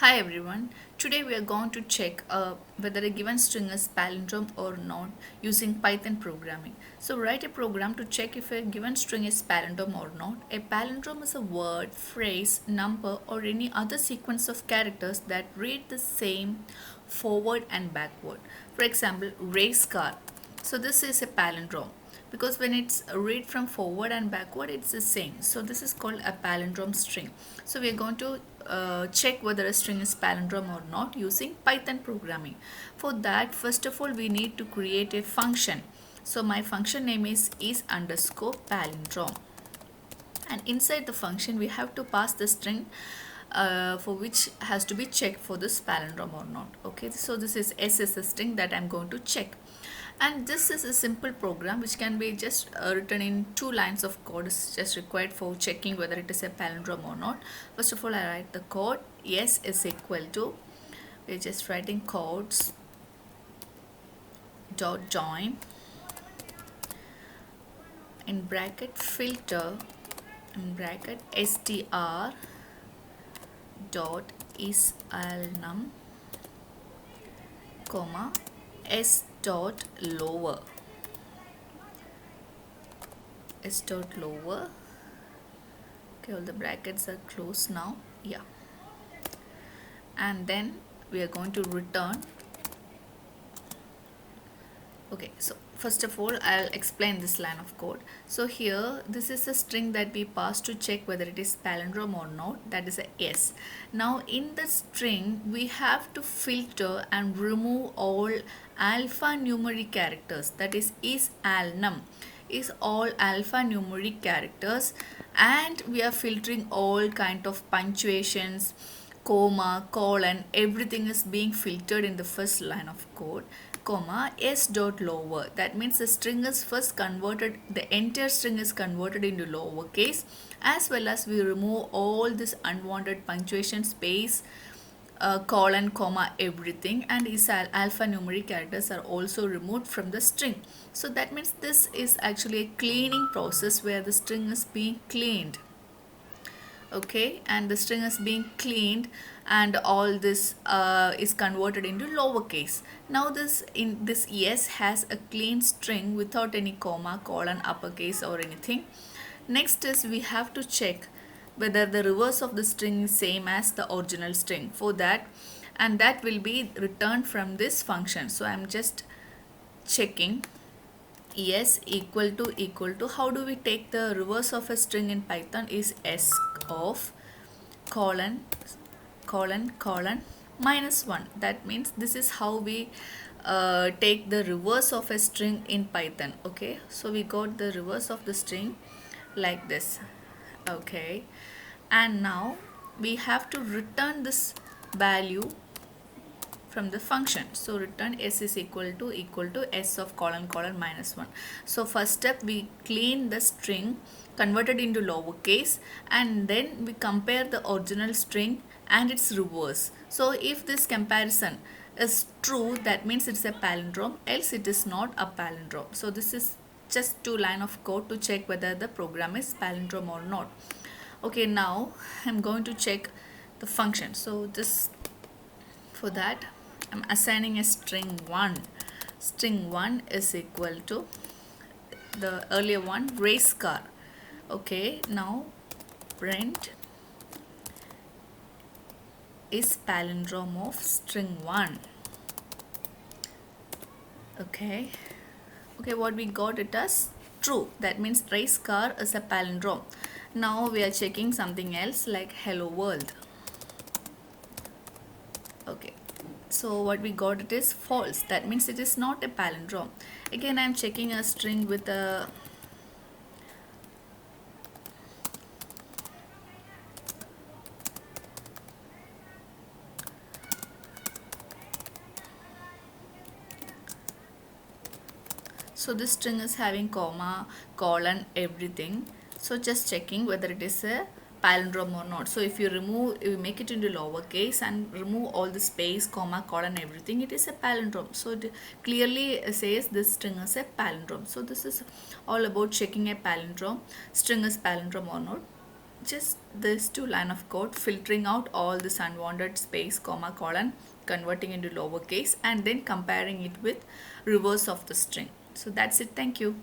Hi everyone. Today we are going to check whether a given string is palindrome or not using Python programming. So write a program to check if a given string is palindrome or not. A palindrome is a word, phrase, number or any other sequence of characters that read the same forward and backward. For example, race car. So this is a palindrome because when it's read from forward and backward it's the same, so this is called a palindrome string. So we are going to check whether a string is palindrome or not using Python programming. For that, first of all we need to create a function. So my function name is underscore palindrome, and inside the function we have to pass the string for which has to be checked for this palindrome or not. Okay, so this is S is a string that I'm going to check, and this is a simple program which can be just written in 2 lines of code. It's just required for checking whether it is a palindrome or not. First of all, I write the code. S is equal to, we're just writing codes dot join in bracket filter in bracket str dot isalnum comma s dot lower Okay, all the brackets are closed now. Yeah, and then we are going to return. Okay, so first of all I'll explain this line of code. So here this is a string that we pass to check whether it is palindrome or not, that is a S. Now in the string we have to filter and remove all alphanumeric characters, that is isalnum is all alphanumeric characters, and we are filtering all kind of punctuations, comma, colon, everything is being filtered in the first line of code, comma, s dot lower. That means the string is first converted, the entire string is converted into lowercase, as well as we remove all this unwanted punctuation, space, colon, comma, everything, and is alphanumeric characters are also removed from the string. So that means this is actually a cleaning process where the string is being cleaned. Okay, and the string is being cleaned and all this is converted into lowercase. Now this yes has a clean string without any comma, colon, uppercase or anything. Next is we have to check whether the reverse of the string is same as the original string. For that, and that will be returned from this function. So I'm just checking s equal to, how do we take the reverse of a string in Python is s of colon -1. That means this is how we take the reverse of a string in Python. Okay, so we got the reverse of the string like this. Okay, and now we have to return this value from the function. So return s is equal to s of colon -1. So first step, we clean the string, converted into lowercase, and then we compare the original string and its reverse. So if this comparison is true, that means it's a palindrome, else it is not a palindrome. So this is just 2 lines of code to check whether the program is palindrome or not. Okay, now I'm going to check the function. So this, for that I'm assigning a string 1. String 1 is equal to the earlier one, race car. Okay, now print is palindrome of string 1. Okay, what we got it as true. That means race car is a palindrome. Now we are checking something else like hello world. Okay, so what we got it is false. That means it is not a palindrome. Again, I'm checking a string with a so this string is having comma, colon, everything. So just checking whether it is a palindrome or not. So if you make it into lowercase and remove all the space, comma, colon, everything, it is a palindrome. So it clearly says this string is a palindrome. So this is all about checking a palindrome, string is palindrome or not just this two line of code, filtering out all this unwanted space, comma, colon, converting into lowercase, and then comparing it with reverse of the string. So that's it. Thank you.